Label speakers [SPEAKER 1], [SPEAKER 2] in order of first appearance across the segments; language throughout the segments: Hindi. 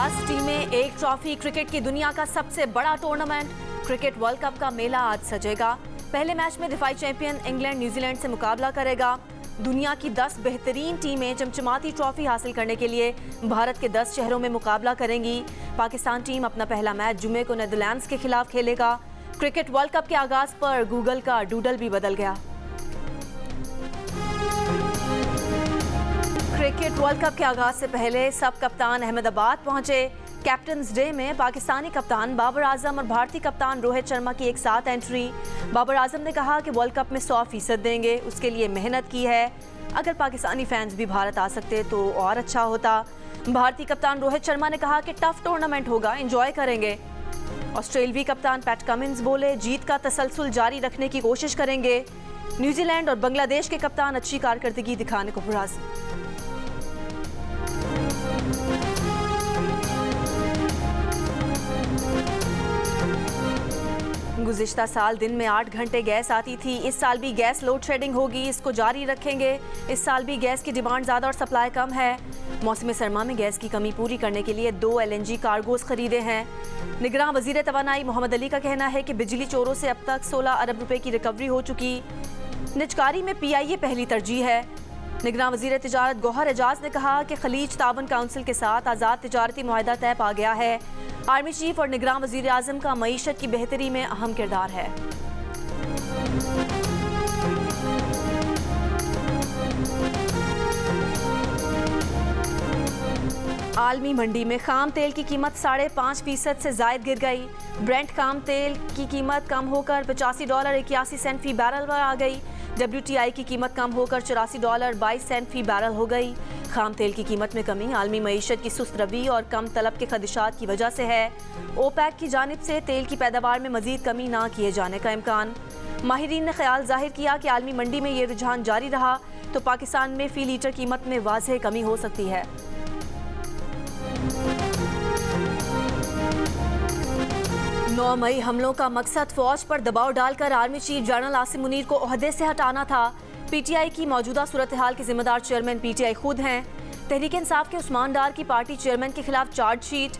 [SPEAKER 1] 10 टीमें, एक ट्रॉफी। क्रिकेट की दुनिया का सबसे बड़ा टूर्नामेंट क्रिकेट वर्ल्ड कप का मेला आज सजेगा। पहले मैच में दिफाई चैंपियन इंग्लैंड न्यूजीलैंड से मुकाबला करेगा। दुनिया की 10 बेहतरीन टीमें चमचमाती ट्रॉफी हासिल करने के लिए भारत के 10 शहरों में मुकाबला करेंगी। पाकिस्तान टीम अपना पहला मैच जुमे को नीदरलैंड्स के खिलाफ खेलेगा। क्रिकेट वर्ल्ड कप के आगाज पर गूगल का डूडल भी बदल गया। क्रिकेट वर्ल्ड कप के आगाज से पहले सब कप्तान अहमदाबाद पहुंचे। कैप्टन्स डे में पाकिस्तानी कप्तान बाबर आजम और भारतीय कप्तान रोहित शर्मा की एक साथ एंट्री। बाबर आजम ने कहा कि वर्ल्ड कप में 100% देंगे, उसके लिए मेहनत की है। अगर पाकिस्तानी फैंस भी भारत आ सकते तो और अच्छा होता। भारतीय कप्तान रोहित शर्मा ने कहा कि टफ टूर्नामेंट होगा, एंजॉय करेंगे। ऑस्ट्रेलियाई कप्तान पैट कमिंस बोले जीत का तसलसल जारी रखने की कोशिश करेंगे। न्यूजीलैंड और बांग्लादेश के कप्तान अच्छी कारकर्दगी दिखाने को पुरज़। गुज़िश्ता साल दिन में 8 घंटे गैस आती थी। इस साल भी गैस लोड शेडिंग होगी, इसको जारी रखेंगे। इस साल भी गैस की डिमांड ज़्यादा और सप्लाई कम है। मौसम सरमा में गैस की कमी पूरी करने के लिए 2 LNG कार्गोज खरीदे हैं। निगरान वज़ीर तवानाई मोहम्मद अली का कहना है कि बिजली चोरों से अब तक 16 अरब रुपए की रिकवरी हो चुकी। निजकारी में PIA पहली तरजीह है। निगरान वज़ीर तिजारत गौहर एजाज ने कहा कि खलीज तावन काउंसिल के साथ आज़ाद तिजारती मुआहदा तय पा गया है। आर्मी चीफ और निगरान वज़ीर आज़म का मईशत की बेहतरी में अहम किरदार है। आलमी मंडी में खाम तेल की कीमत 5.5% से ज़ायद गिर गई। ब्रेंट खाम तेल की कीमत कम होकर $85.81 फी बैरल पर आ गई। WTI की कीमत कम होकर $84.22 फी बैरल हो गई। खाम तेल की कीमत में कमी आलमी मईशत की सुस्त रवी और कम तलब के खदशात की वजह से है। OPEC की जानिब से तेल की पैदावार में मजीद कमी ना किए जाने का इम्कान। माहिरीन ने ख्याल जाहिर किया कि आलमी मंडी में ये रुझान जारी रहा तो पाकिस्तान में फ़ी लीटर कीमत में वाज़ेह कमी हो सकती है। 9 मई हमलों का मकसद फौज पर दबाव डालकर army chief general Asim Munir को ओहदे से हटाना था। PTI की मौजूदा सूरत हाल के जिम्मेदार चेयरमैन PTI खुद हैं। तहरीक इंसाफ के उस्मान डार की पार्टी चेयरमैन के खिलाफ चार्जशीट।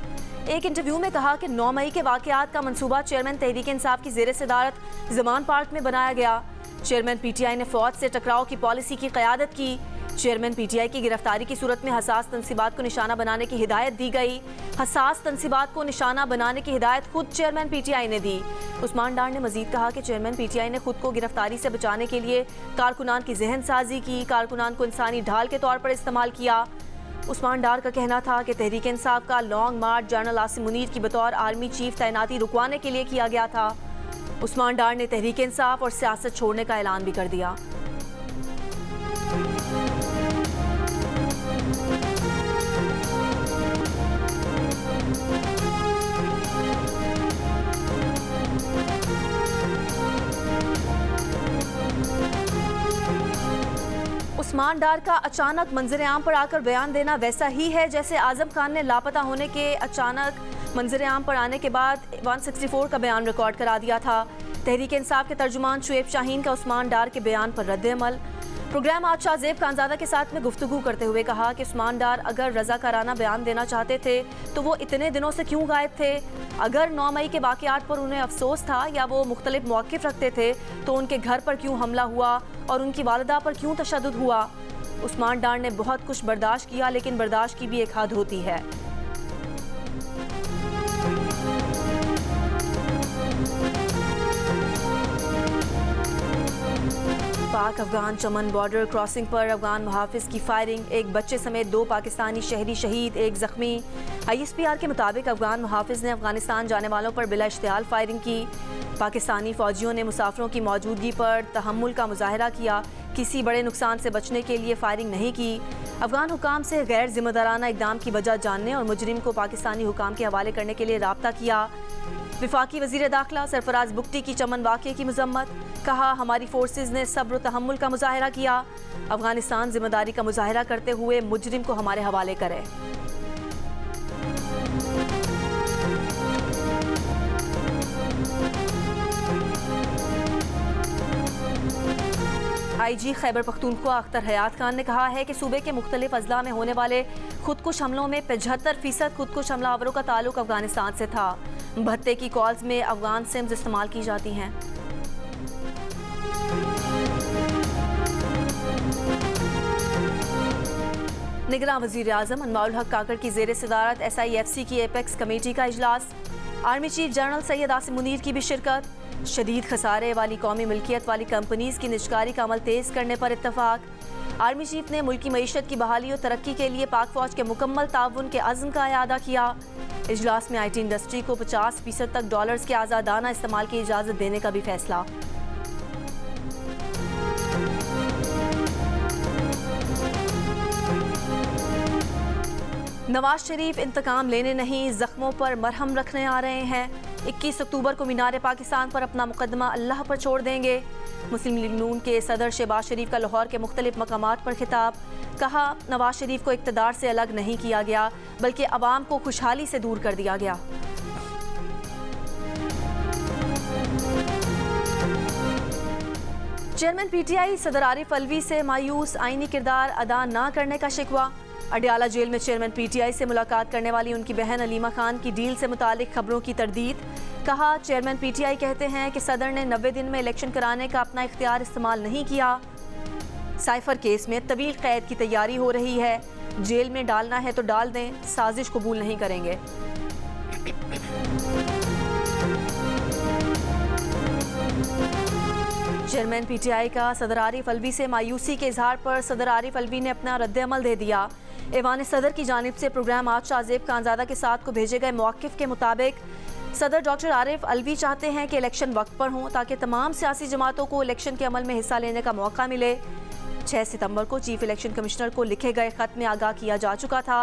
[SPEAKER 1] एक इंटरव्यू में कहा कि 9 मई के वाकयात का मंसूबा चेयरमैन तहरीक इंसाफ की ज़ेर सदारत ज़मान पार्क में बनाया गया। चेयरमैन PTI ने फौज से टकराव की पॉलिसी की क़यादत की। चेयरमैन PTI की गिरफ्तारी की सूरत में हसास तनसीबात को निशाना बनाने की हिदायत दी गई। हसास तनसीबात को निशाना बनाने की हिदायत खुद चेयरमैन PTI ने दी। उस्मान डार ने मजीद कहा कि चेयरमैन PTI ने खुद को गिरफ्तारी से बचाने के लिए कारकुनान की जहन साजी की, कारकुनान को इंसानी ढाल के तौर पर इस्तेमाल किया। उस्मान डार का कहना था कि तहरीक इंसाफ का लॉन्ग मार्च जनरल आसिम मुनीर की बतौर आर्मी चीफ तैनाती रुकवाने के लिए किया गया था। उस्मान डार ने तहरीक इंसाफ और सियासत छोड़ने का ऐलान भी कर दिया। उस्मान डार का अचानक मंजर आम पर आकर बयान देना वैसा ही है जैसे आजम खान ने लापता होने के अचानक मंजर आम पर आने के बाद 164 का बयान रिकॉर्ड करा दिया था। तहरीक इंसाफ के तर्जुमान शुएब शाहीन का उस्मान डार के बयान पर रद्द-ए-अमल। प्रोग्राम आज शाहजेब खानजादा के साथ में गुफ्तगू करते हुए कहा कि उस्मान डार अगर रज़ाकाराना बयान देना चाहते थे तो वो इतने दिनों से क्यों गायब थे। अगर 9 मई के वाक़यात पर उन्हें अफसोस था या वो मुख्तलिफ मौक़िफ़ रखते थे तो उनके घर पर क्यों हमला हुआ और उनकी वालिदा पर क्यों तशद्दुद हुआ। उस्मान डार ने बहुत कुछ बर्दाश्त किया, लेकिन बर्दाश्त की भी एक हद होती है। पाक अफगान चमन बॉर्डर क्रॉसिंग पर अफगान मुहाफिज की फायरिंग, एक बच्चे समेत 2 पाकिस्तानी शहरी शहीद, एक जख्मी। ISPR के मुताबिक अफगान मुहाफिज ने अफगानिस्तान जाने वालों पर बिला इश्तियाल फायरिंग की। पाकिस्तानी फौजियों ने मुसाफिरों की मौजूदगी पर तहम्मुल का मुजाहरा किया, किसी बड़े नुकसान से बचने के लिए फायरिंग नहीं की। अफगान हुकाम से गैर जिम्मेदाराना इकदाम की वजह जानने और मुजरिम को पाकिस्तानी हुकाम के हवाले करने के लिए राब्ता किया। विफाकी वज़ीर दाखिला सरफराज बुगटी की चमन वाक़े की मजम्मत, कहा हमारी फोर्सेज ने सब्र तहम्मुल का मुजाहरा किया। अफगानिस्तान जिम्मेदारी का मुजाहरा करते हुए मुजरिम को हमारे हवाले करे। IG खैबर पख्तूनख्वा अख्तर हयात खान ने कहा है कि सूबे के मुख्तलिफ अजला में होने वाले खुदकुश हमलों में 75% खुदकुश हमलावरों का ताल्लुक अफगानिस्तान से था। भत्ते की कॉल्स में अफगान सिम्स इस्तेमाल की जाती हैं। निगरान वज़ीर आज़म अनवारुल हक काकड़ की ज़ेर सदारत SIFC की एपेक्स कमेटी का इजलास। Army chief general Syed Asim Munir की भी शिरकत। शदीद खसारे वाली कौमी मिल्कियत वाली कंपनीज की निजकारी का अमल तेज़ करने पर इत्तफाक। आर्मी चीफ ने मुल्की मईशत की बहाली और तरक्की के लिए पाक फौज के मुकम्मल ताउन के अज़्म का इयादा किया। इजलास में IT इंडस्ट्री को 50% तक डॉलर्स के आज़ादाना इस्तेमाल की इजाज़त देने का भी फैसला। नवाज शरीफ इंतकाम लेने नहीं, जख्मों पर मरहम रखने आ रहे हैं। 21 अक्टूबर को मीनार पाकिस्तान पर अपना मुकदमा अल्लाह पर छोड़ देंगे। मुस्लिम लीग नून के सदर शहबाज शरीफ का लाहौर के मुख्तलिफ मकामात पर खिताब। कहा, नवाज शरीफ को इक़्तिदार से अलग नहीं किया गया बल्कि अवाम को खुशहाली से दूर कर दिया गया। चेयरमैन PTI सदर आरिफ अलवी से मायूस, आईनी किरदार अदा ना करने का शिकवा। अडियाला जेल में चेयरमैन PTI से मुलाकात करने वाली उनकी बहन अलीमा खान की डील से मुतालिक खबरों की तरदीद। कहा, चेयरमैन PTI कहते हैं कि सदर ने 90 दिन में इलेक्शन कराने का अपना इख्तियार इस्तेमाल नहीं किया। साइफर केस में तवील कैद की तैयारी हो रही है। जेल में डालना है तो डाल दें, साजिश कबूल नहीं करेंगे। चेयरमैन PTI का सदर आरिफ अलवी से मायूसी के इजहार पर सदर आरिफ अलवी ने अपना रद्द-ए-अमल दे दिया। ऐवान सदर की जानिब से प्रोग्राम आज शाहजेब खानजादा के साथ को भेजे गए मौक़िफ़ के मुताबिक सदर डॉक्टर आरिफ अलवी चाहते हैं कि इलेक्शन वक्त पर हों ताकि तमाम सियासी जमातों को इलेक्शन के अमल में हिस्सा लेने का मौका मिले। 6 सितंबर को चीफ इलेक्शन कमिश्नर को लिखे गए खत में आगाह किया जा चुका था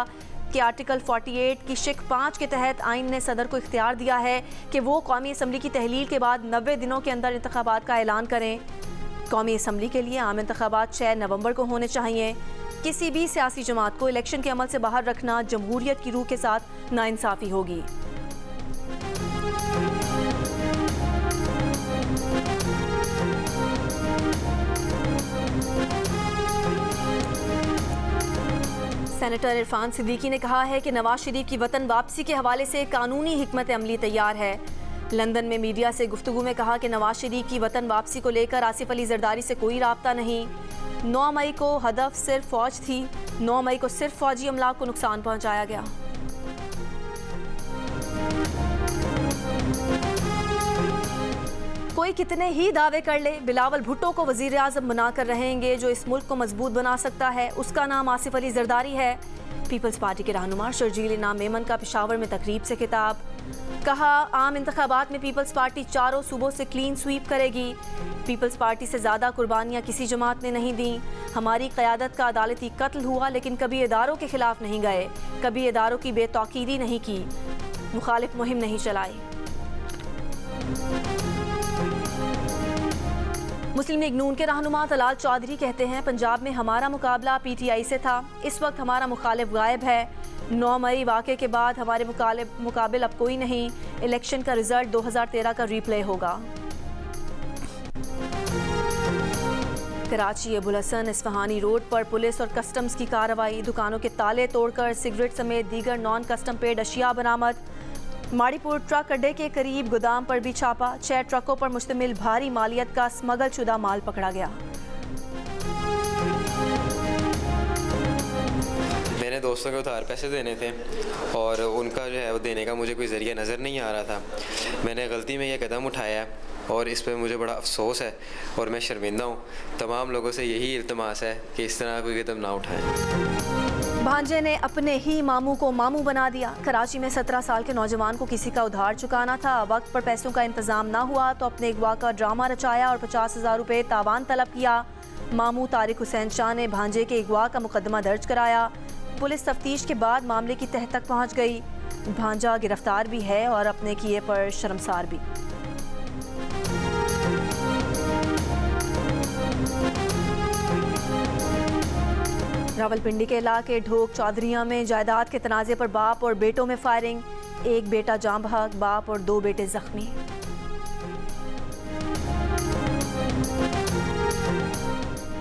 [SPEAKER 1] कि आर्टिकल 48 की शिक 5 के तहत आइन ने सदर को इख्तियार दिया है कि वो कौमी असम्बली की तहलील के बाद 90 दिनों के अंदर इंतखाबात का ऐलान करें। कौमी असम्बली के लिए आम इंतखाबात 6 नवंबर को होने चाहिए। किसी भी सियासी जमात को इलेक्शन के अमल से बाहर रखना जमहूरियत की रूह के साथ नाइंसाफ़ी होगी। सेनेटर इरफान सिद्दीकी ने कहा है कि नवाज शरीफ की वतन वापसी के हवाले से कानूनी हिकमत अमली तैयार है। लंदन में मीडिया से गुफ्तगू में कहा कि नवाज शरीफ की वतन वापसी को लेकर आसिफ अली जरदारी से कोई राब्ता नहीं। 9 मई को हदफ सिर्फ फौज थी। 9 मई को सिर्फ फौजी अमला को नुकसान पहुंचाया गया। कोई कितने ही दावे कर ले, बिलावल भुट्टो को वजीर आज़म बनाकर रहेंगे। जो इस मुल्क को मजबूत बना सकता है उसका नाम आसिफ अली जरदारी है। पीपल्स पार्टी के रहनुमा शर्जील इनाम मेमन का पेशावर में तकरीब से खिताब। कहा, आम इंतखाबात में पीपल्स पार्टी चारों सूबों से क्लीन स्वीप करेगी। पीपल्स पार्टी से ज़्यादा कुर्बानियाँ किसी जमात ने नहीं दी। हमारी क़यादत का अदालती कत्ल हुआ लेकिन कभी इदारों के खिलाफ नहीं गए, कभी इदारों की बेतौकीदी नहीं की, मुखालिफ मुहिम नहीं चलाई। मुस्लिम लीग नून के रहनुमा तलाल चौधरी कहते हैं, पंजाब में हमारा मुकाबला PTI से था, इस वक्त हमारा मुखालिफ गायब है। 9 मई वाक़े के बाद हमारे मुकाबिल अब कोई नहीं। इलेक्शन का रिजल्ट 2013 का रीप्ले होगा। कराची अबुल हसन इस्फहानी रोड पर पुलिस और कस्टम्स की कार्रवाई। दुकानों के ताले तोड़कर सिगरेट समेत दीगर नॉन कस्टम पेड अशिया बरामद। माड़ीपुर ट्रक अड्डे के करीब गोदाम पर भी छापा। 6 ट्रकों पर मुश्तमिल भारी मालियत का स्मगल शुदा माल पकड़ा गया।
[SPEAKER 2] मैंने दोस्तों के उधार पैसे देने थे और उनका जो है वो देने का मुझे कोई ज़रिया नज़र नहीं आ रहा था। मैंने गलती में यह कदम उठाया और इस पर मुझे बड़ा अफसोस है और मैं शर्मिंदा हूँ। तमाम लोगों से यही इल्तमास है कि इस तरह कोई कदम ना उठाएं।
[SPEAKER 1] भांजे ने अपने ही मामू को मामू बना दिया। कराची में 17 साल के नौजवान को किसी का उधार चुकाना था। वक्त पर पैसों का इंतजाम ना हुआ तो अपने अगवा का ड्रामा रचाया और 50,000 रुपये तावान तलब किया। मामू तारिक हुसैन शाह ने भांजे के अगवा का मुकदमा दर्ज कराया। पुलिस तफ्तीश के बाद मामले की तह तक पहुंच गई। भांजा गिरफ्तार भी है और अपने किए पर शर्मसार भी। रावलपिंडी के इलाके ढोक चौधरिया में जायदाद के तनाज़े पर बाप और बेटों में फायरिंग। एक बेटा जाँ बहक, बाप और 2 बेटे जख्मी।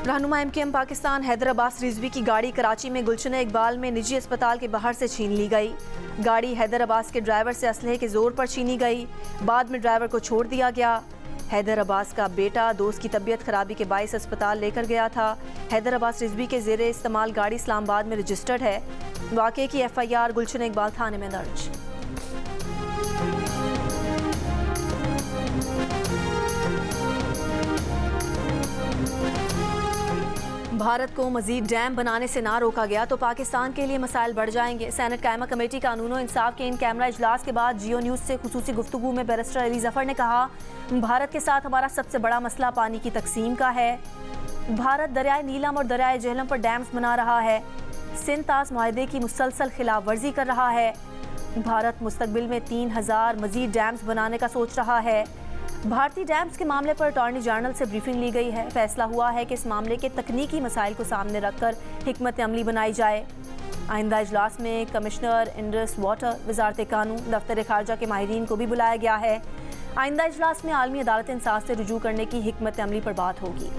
[SPEAKER 1] रहनुमा MKM पाकिस्तान हैदर अब्बास रिजवी की गाड़ी कराची में गुलशन इकबाल में निजी अस्पताल के बाहर से छीन ली गई। गाड़ी हैदर अब्बास के ड्राइवर से असलहे के जोर पर छीनी गई। बाद में ड्राइवर को छोड़ दिया गया। हैदर अब्बास का बेटा दोस्त की तबीयत खराबी के बायस अस्पताल लेकर गया था। हैदर अब्बास रिजवी के ज़ेरे इस्तेमाल गाड़ी इस्लामाबाद में रजिस्टर्ड है। वाक़े की FIR गुलशन इकबाल थाने में दर्ज। भारत को मजीद डैम बनाने से ना रोका गया तो पाकिस्तान के लिए मसाइल बढ़ जाएंगे। सेनेट कायमा कमेटी कानून और इंसाफ के इन कैमरा इजलास के बाद जियो न्यूज़ से खुसूसी गुफ्तगू में बैरिस्टर अली जफर ने कहा, भारत के साथ हमारा सबसे बड़ा मसला पानी की तकसीम का है। भारत दरियाए नीलम और दरियाए जेहलम पर डैम्स बना रहा है। सिंध ताज मुआहदे की मुसलसल खिलाफ वर्जी कर रहा है। भारत मुस्तकबिल में 3000 मजीद डैम्स बनाने का सोच रहा है। भारतीय डैम्स के मामले पर अटॉर्नी जनरल से ब्रीफिंग ली गई है। फैसला हुआ है कि इस मामले के तकनीकी मसाइल को सामने रखकर हिकमत अमली बनाई जाए। आइंदा इजलास में कमिश्नर इंडस वाटर, वजारत कानून, दफ्तर खारजा के माहिरीन को भी बुलाया गया है। आइंदा इजलास में आलमी अदालत इंसाफ से रुजू करने की हिकमत अमली पर बात होगी।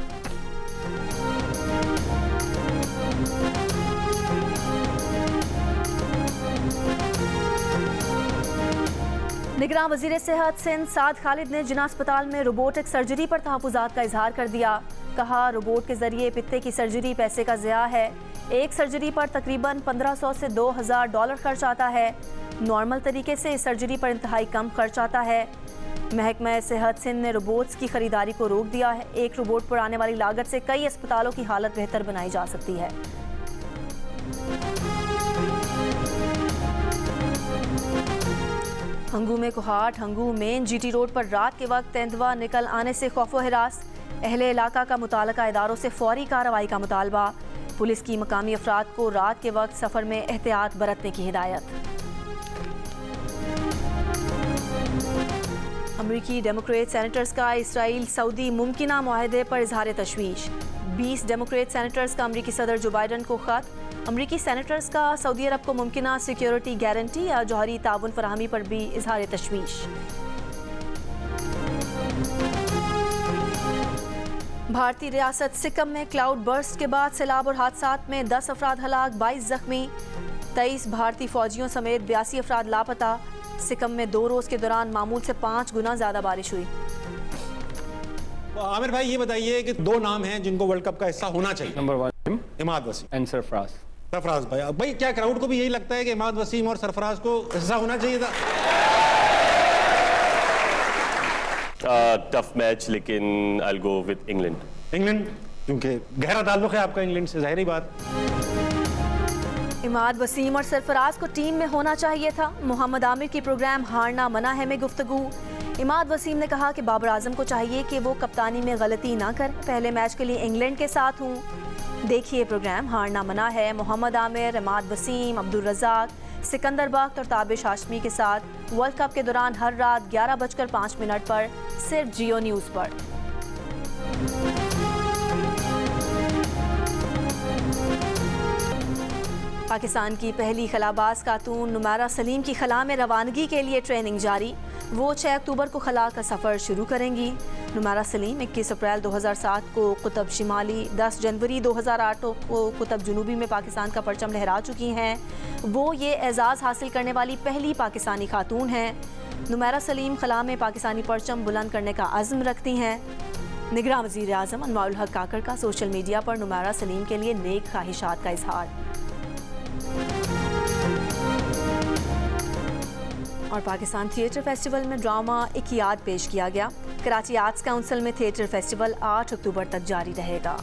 [SPEAKER 1] निगरान वज़ीर सेहत सिंध साद खालिद ने जिना अस्पताल में रोबोटिक सर्जरी पर तहफ़्फ़ुज़ात का इजहार कर दिया। कहा, रोबोट के जरिए पित्ते की सर्जरी पैसे का ज़िया है। एक सर्जरी पर तकरीबन 1500 से $2000 खर्च आता है। नॉर्मल तरीके से इस सर्जरी पर इंतहाई कम खर्च आता है। महकमा सेहत सिंध ने रोबोट्स की खरीदारी को रोक दिया है। एक रोबोट पर आने वाली लागत से कई अस्पतालों की हालत बेहतर बनाई जा सकती है। हंगू में Kohat Hangu main GT road पर रात के वक्त तेंदुआ निकल आने से खौफो हिरास। अहले इलाका का मुताल्लिका इदारों से फौरी कार्रवाई का मुतालबा। पुलिस की मकामी अफराद को रात के वक्त सफ़र में एहतियात बरतने की हिदायत। अमरीकी डेमोक्रेट सेनेटर्स का इसराइल सऊदी मुमकिना मुआहदे पर इजहार तशवीश। 20 डेमोक्रेट सेनेटर्स का अमरीकी सदर जो बाइडन को खत। अमरीकी सेनेटर्स का सऊदी अरब को मुमकिना सिक्योरिटी गारंटी या जौहरी ताउन फराहमी पर भी इजहार तशवीश। भारतीय रियासत सिक्किम में क्लाउड बर्स्ट के बाद सैलाब और हादसात में 10 अफराद हलाक, 22 जख्मी। 23 भारतीय फौजियों समेत 82 अफराद लापता। सिक्किम में 2 रोज़ के दौरान मामूल से 5 गुना ज़्यादा बारिश हुई।
[SPEAKER 3] आमिर भाई, ये बताइए कि 2 नाम हैं जिनको वर्ल्ड कप का हिस्सा होना चाहिए।
[SPEAKER 4] Number 1
[SPEAKER 3] Imad Wasim
[SPEAKER 4] and Sarfaraz.
[SPEAKER 3] सरफराज भाई, क्या क्राउड को भी यही लगता है कि इमाद वसीम और सरफराज को हिस्सा होना चाहिए था?
[SPEAKER 5] टफ मैच, लेकिन I will go with England,
[SPEAKER 3] क्योंकि गहरा ताल्लुक है आपका इंग्लैंड से, जाहिर बात।
[SPEAKER 1] इमाद वसीम और सरफराज को टीम में होना चाहिए था। मोहम्मद आमिर की प्रोग्राम हारना मना है में गुफ्तगू। इमाद वसीम ने कहा कि बाबर आजम को चाहिए कि वो कप्तानी में गलती ना कर। पहले मैच के लिए इंग्लैंड के साथ हूँ। देखिए प्रोग्राम हारना मना है। मोहम्मद आमिर, इमाद वसीम, अब्दुल रज़ाक, सिकंदर बख्त और ताबिश हाशमी के साथ वर्ल्ड कप के दौरान हर रात 11:05 पर सिर्फ जियो न्यूज़ पर। पाकिस्तान की पहली खलाबाज खातून नुमारा सलीम की खला में रवानगी के लिए ट्रेनिंग जारी। वो 6 अक्टूबर को खला का सफ़र शुरू करेंगी। नुमारा सलीम 21 अप्रैल 2007 को कुतब शिमाली, 10 जनवरी 2008 को कुतब जुनूबी में पाकिस्तान का परचम लहरा चुकी हैं। वो ये एजाज़ हासिल करने वाली पहली पाकिस्तानी खातून हैं। नुमारा सलीम खला में पाकिस्तानी परचम बुलंद करने का अज़्म रखती हैं। निगरान वज़ीर आज़म अनवारुल हक काकड़ का सोशल मीडिया पर नुमारा सलीम के लिए नेक ख्वाहिशात का इजहार। और पाकिस्तान थिएटर फेस्टिवल में ड्रामा एक याद पेश किया गया। कराची आर्ट्स काउंसिल में थिएटर फेस्टिवल 8 अक्टूबर तक जारी रहेगा।